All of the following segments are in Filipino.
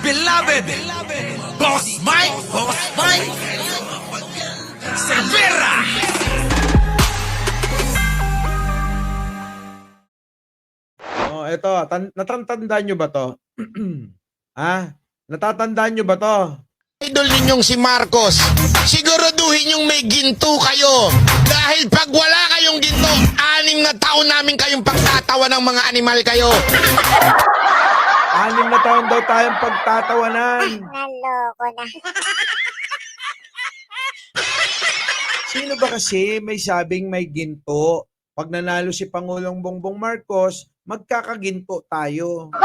beloved, Boss Mike, Severa. Oh, eto, natatandaan nyo ba to? Ha? Natatandaan nyo ba to? Idol ninyong si Marcos, siguraduhin yung may ginto kayo. Dahil pag wala kayong ginto, 6 na taon namin kayong pagtatawa ng mga animal kayo. 6 na taon daw tayong pagtatawanan. Naloko na. Sino ba kasi may sabing may ginto? Pag nanalo si Pangulong Bongbong Marcos, magkakaginto tayo.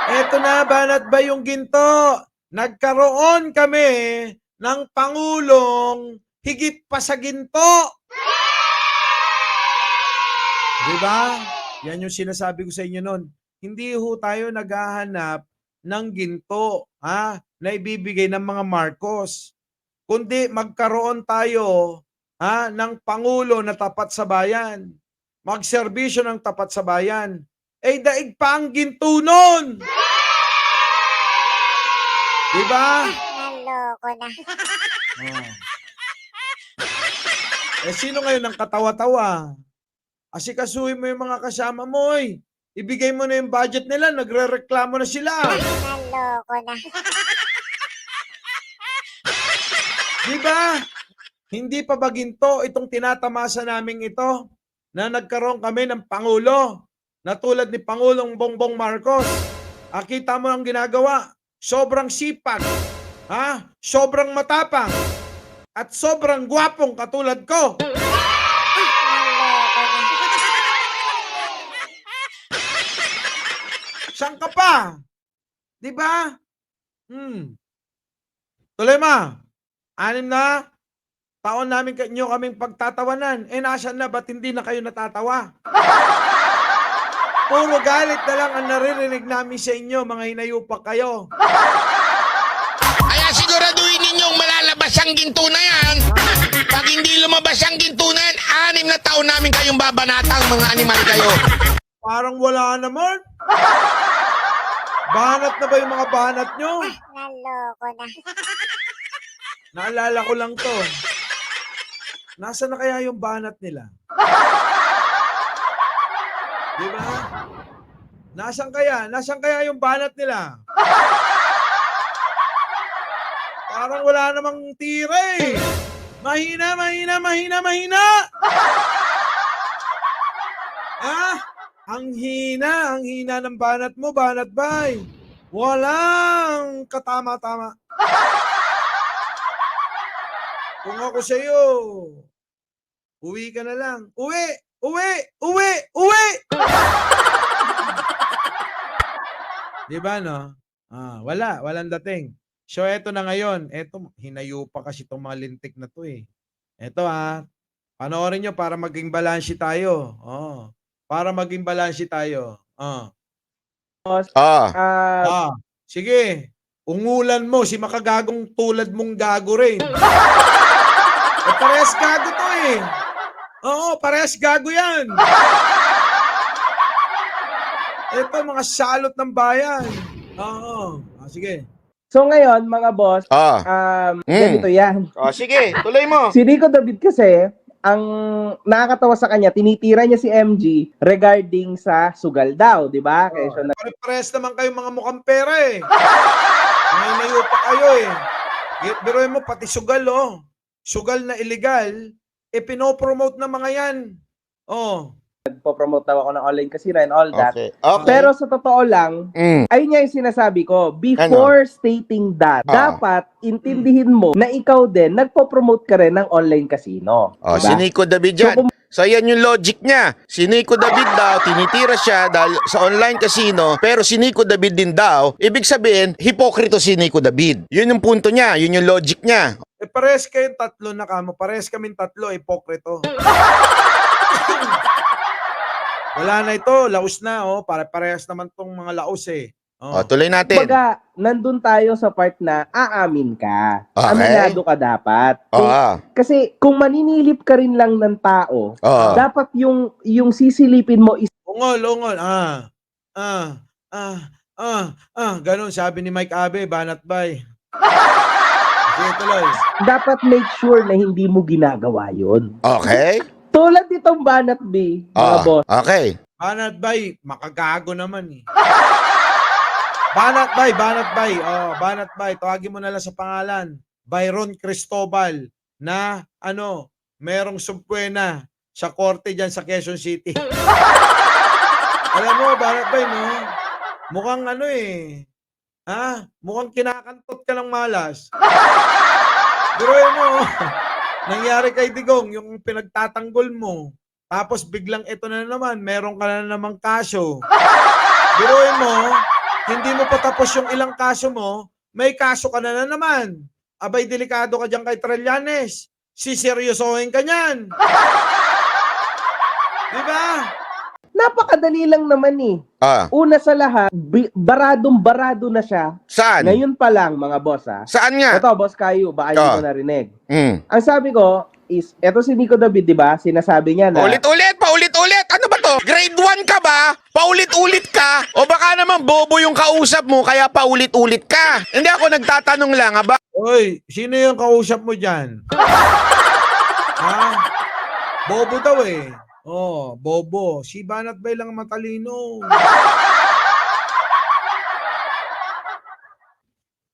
Eto na, banat ba yung ginto? Nagkaroon kami ng Pangulong higit pa sa ginto. Diba? Yan yung sinasabi ko sa inyo nun. Hindi ho tayo naghahanap ng ginto na ibibigay ng mga Marcos. Kundi magkaroon tayo ng Pangulo na tapat sa bayan. Magserbisyo ng tapat sa bayan. Eh, daig pa ang ginto nun! Diba? Naloko na. Oh. Eh, sino ngayon ang katawa-tawa? Asikasuhin mo yung mga kasama mo, eh. Ibigay mo na yung budget nila, nagre-reklamo na sila. Naloko na. Diba? Hindi pa ba ginto itong tinatamasa namin ito na nagkaroon kami ng Pangulo na tulad ni Pangulong Bongbong Marcos? Kita mo ang ginagawa. Sobrang sipag, sobrang matapang, at sobrang gwapong katulad ko. Naloko na. Saan ka pa? Diba? Tuloy ma, 6 na taon namin nyo kaming pagtatawanan. Eh, nasaan na? Ba't hindi na kayo natatawa? Puro galit na lang ang naririnig namin sa inyo, mga hinayupak kayo. Kaya siguraduhin ninyong malalabas ang ginto na yan. Pag hindi lumabas ang ginto na yan, 6 na taon namin kayong babanatang mga animal kayo. Parang wala naman. Banat na ba yung mga banat nyo? Naloko na. Naalala ko lang to. Nasaan na kaya yung banat nila? Diba? Nasaan kaya? Nasaan kaya yung banat nila? Parang wala namang tira eh. Mahina. Ang hina ng banat mo, banat bay. Walang katama-tama. Kung ako sa'yo, uwi ka na lang. Uwi! Diba, no? Walang dating. So, eto na ngayon. Eto, hinayo pa kasi itong mga lintik na to eh. Eto panoorin nyo para maging balanse tayo. Para maging balanse tayo. Sige. Ungulan mo, si makagagong tulad mong gago rin. Parehas gago to eh. Oo, parehas gago yan. Ito, mga salot ng bayan. Oo. Sige. So ngayon, mga boss, ganito yan. Sige, tuloy mo. Si Rico David kasi, ang nakakatawa sa kanya, tinitira niya si MG regarding sa sugal daw, di ba? Parehas naman kayo mga mukhang pera eh. Ngayon pa kayo eh. Biruin mo, pati sugal Sugal na illegal, pinopromote ng mga yan. Nagpo-promote daw ako ng online casino and all that. Okay. Pero sa totoo lang, ayun nga yung sinasabi ko, before stating that, dapat intindihin mo na ikaw din, nagpo-promote ka rin ng online casino. Diba? Si Nico David yan. So, yan yung logic niya. Si Nico David daw, tinitira siya dahil sa online casino, pero si Nico David din daw, ibig sabihin, hipokrito si Nico David. Yun yung punto niya, yun yung logic niya. Parehas kayong tatlo na kamo, parehas kaming tatlo, hipokrito. Wala na ito, laos na parehas naman tong mga laos eh. Tuloy natin. Kumbaga, nandun tayo sa part na aamin ka. Okay. Aminado ka dapat. Kasi kung maninilip ka rin lang ng tao, dapat yung sisilipin mo is Ungol. Ganun, sabi ni Mike Abe, banat bay. Sige, tuloy. Dapat make sure na hindi mo ginagawa yun. Okay? Tulad itong Banat B, mga boss. Okay. Banat bay, makagago naman eh. Banat bay. Banat bay. Tawagin mo na lang sa pangalan. Byron Cristobal na merong subkwena sa korte dyan sa Quezon City. Alam mo, Banat bay, no? Mukhang mukhang kinakantot ka ng malas. Biruin mo, nangyari kay Digong, yung pinagtatanggol mo. Tapos biglang ito na naman, meron ka na namang kaso. Biruin mo, hindi mo pa tapos yung ilang kaso mo, may kaso ka na naman. Abay, delikado ka dyan kay Trillanes. Siseryosohin ka niyan. Diba? Napakadali lang naman eh. Una sa lahat, baradong-barado na siya. Saan? Ngayon pa lang, mga boss Saan nga? Ito, Boss Kayo, baka hindi mo narinig. Mm. Ang sabi ko is, eto si Nico David, di ba? Sinasabi niya na... Paulit-ulit! Ano ba to? Grade 1 ka ba? Paulit-ulit ka? O baka naman bobo yung kausap mo kaya paulit-ulit ka? Hindi ako nagtatanong lang, ba? Oy, sino yung kausap mo dyan? Bobo daw eh. Bobo. Si Banat Bay lang matalino.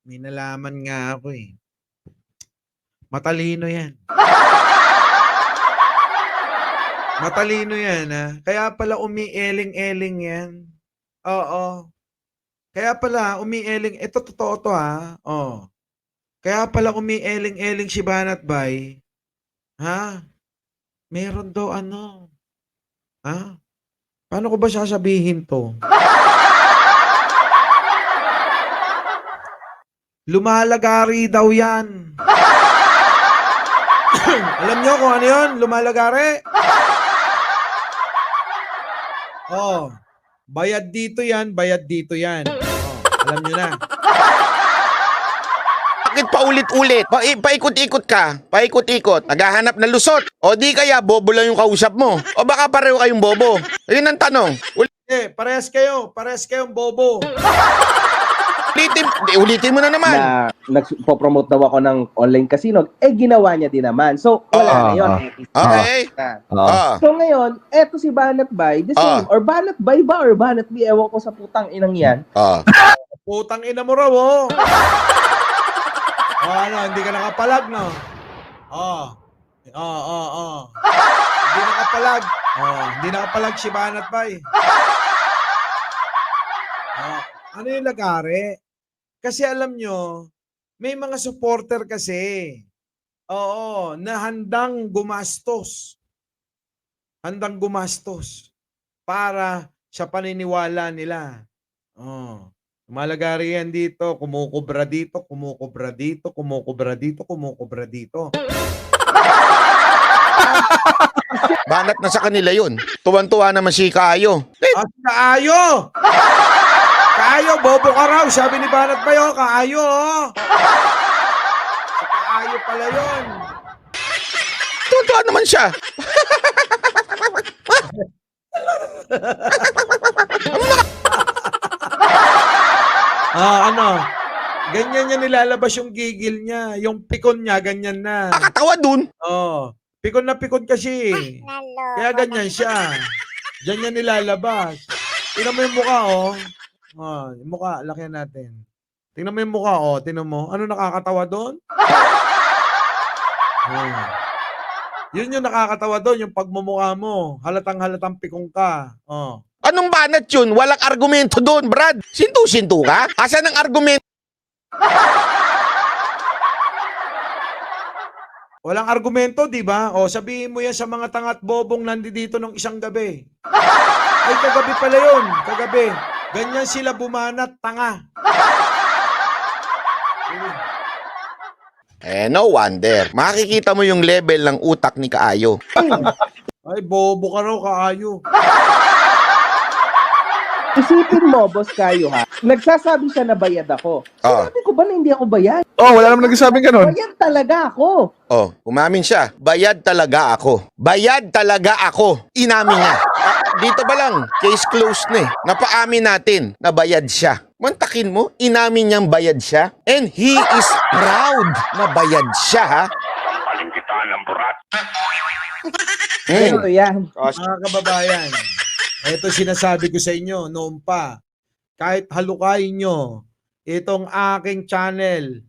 May nalaman nga ako eh. Matalino yan. Matalino yan, ha? Kaya pala umieling-eling yan. Oo. Kaya pala umieling, ito totoo to, ha? Kaya pala umieling-eling si Banat Bay. Ha? Meron daw Paano ko ba sasabihin to? Lumalagari daw yan. Alam nyo kung ano yun? Lumalagari? Bayad dito yan. Alam nyo na. Bakit paulit-ulit? Paikot-ikot ka. Paikot-ikot. Naghahanap na lusot. O di kaya bobo lang yung kausap mo. O baka pareho kayong bobo. Yun ang tanong. Parehas kayong bobo. Ulitin mo na naman. Na nagpo-promote daw ako ng online casino, ginawa niya din naman. So, wala na yun. Okay. So, ngayon, eto si Banat Bay, the same. Or Banat Bay ba? Or Banat B? Ewan ko sa putang inang yan. Putang ina mo raw, hindi ka nakapalag, no? Hindi nakapalag. Hindi nakapalag si Banat Bay. Ano yung lagari? Kasi alam nyo, may mga supporter kasi. Na handang gumastos. Para sa paniniwala nila. Malagari yan dito, kumukubra dito. Banat na sa kanila yun. Tuwan-tuwa naman si Kaayo. Kaayo! Kaayo, bobo ka raw. Sabi ni Banat Bay, Kaayo, Sa Kaayo pala yun. Tuwan-tuwa naman siya. Ganyan niya nilalabas yung gigil niya. Yung pikon niya, ganyan na. Nakakatawa dun. Pikon na pikon kasi. Kaya ganyan siya. Diyan niya nilalabas. Tingnan mo yung mukha, yung mukha, lakihan natin. Tingnan mo yung mukha, tingnan mo. Ano nakakatawa doon? Yun yung nakakatawa doon, yung pagmumukha mo. Halatang pikong ka. Anong banat yun? Walang argumento doon, Brad. Sintu-sintu ka? Asan ang argumento? Walang argumento, di ba? Sabihin mo yan sa mga tangat bobong nandito nung isang gabi. Ay, kagabi pala yun. Kagabi. Ganyan sila bumanat, tanga. No wonder. Makikita mo yung level ng utak ni Kaayo. Ay, bobo ka raw, Kaayo. Isipin mo, Boss Kayo, nagsasabi siya na bayad ako. Sabi ko ba na hindi ako bayad? Wala naman nagsasabing ganun. Bayad talaga ako. Umamin siya. Bayad talaga ako. Inamin niya. Dito ba lang, case closed na eh. Napaamin natin na bayad siya. Mantakin mo, inamin niyang bayad siya. And he is proud na bayad siya, ha? Ganito yan. Mga kababayan, ito sinasabi ko sa inyo noon pa. Kahit halukayin nyo itong aking channel,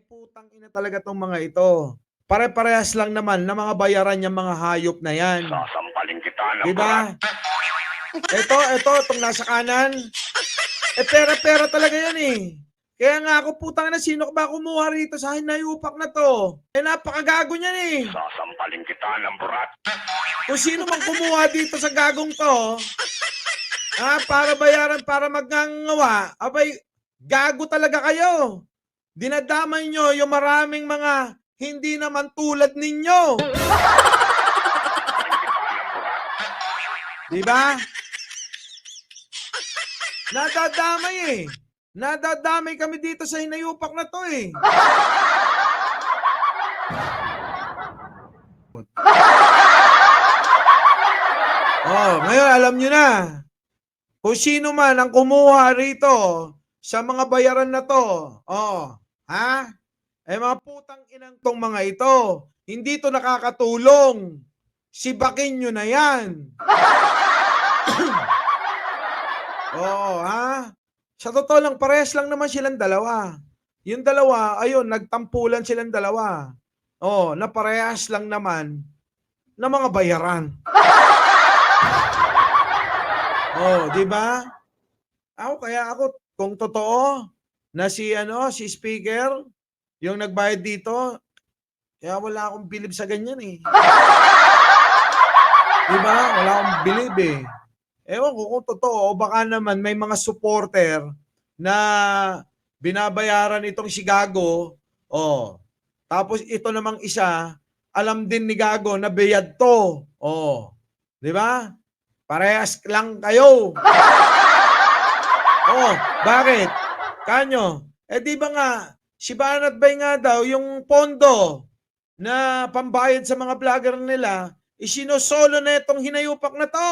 putang ina talaga tong mga ito. Pare-parehas lang naman na mga bayaran yung mga hayop na yan. Diba? Itong nasa kanan. Pera-pera talaga yan eh. Kaya nga ako, putang na, sino ba kumuha rito sa hinayupak na to? Napakagago niyan eh. Sasampalin kita ng burat. Kung sino man kumuha dito sa gagong to, para bayaran, para magngangawa, abay, gago talaga kayo. Dinadamay nyo yung maraming mga hindi naman tulad ninyo. Diba? Nadadamay eh. Nadadamay kami dito sa hinayupak na to eh. Ngayon alam nyo na. Kung sino man ang kumuha rito sa mga bayaran na to. Mga putang inang tong mga ito. Hindi to nakakatulong. Sibakin nyo na yan. Sa totoo lang, parehas lang naman silang dalawa. Yung dalawa, ayun, nagtampulan silang dalawa. Na parehas lang naman na mga bayaran. Di ba? Kaya ako, kung totoo, na si speaker, yung nagbayad dito, kaya wala akong bilib sa ganyan eh. Di ba? Wala akong bilib eh. Ewan ko kung totoo, o baka naman may mga supporter na binabayaran itong si Gago. Tapos ito namang isa, alam din ni Gago na bayad to. Di ba? Parehas lang kayo. Bakit? Kanyo? Di ba nga, si Banat Bay nga daw, yung pondo na pambayad sa mga vlogger nila, isinosolo na itong hinayupak na to.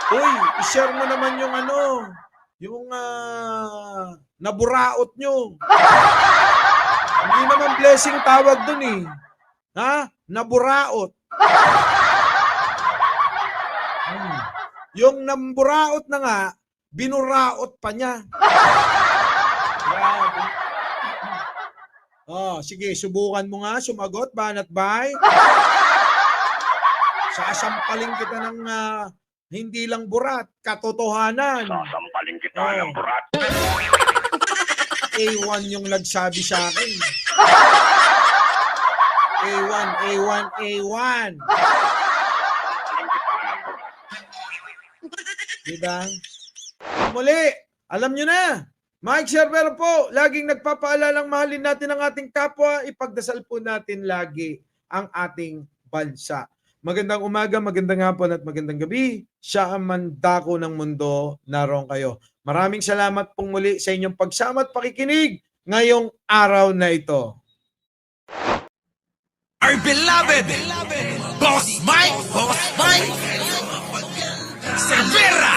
Uy, i-share mo naman yung yung naburaot nyo. Hindi naman blessing tawag dun eh. Naburaot. Yung namburaot na nga, binuraot pa niya. Sige, subukan mo nga, sumagot, Banat Bay. Sasampalin kita ng hindi lang burat, katotohanan. Sasampalin kita ng burat. A1 yung nagsabi sa akin. A1. Diba? Muli, alam nyo na. Mike Server po, laging nagpapaalalang mahalin natin ang ating kapwa, ipagdasal po natin lagi ang ating bansa. Magandang umaga, magandang hapon at magandang gabi. Siya ang mandako ng mundo, naroon kayo. Maraming salamat pong muli sa inyong pagsama at pakikinig ngayong araw na ito. Our beloved Boss Mike Cervera.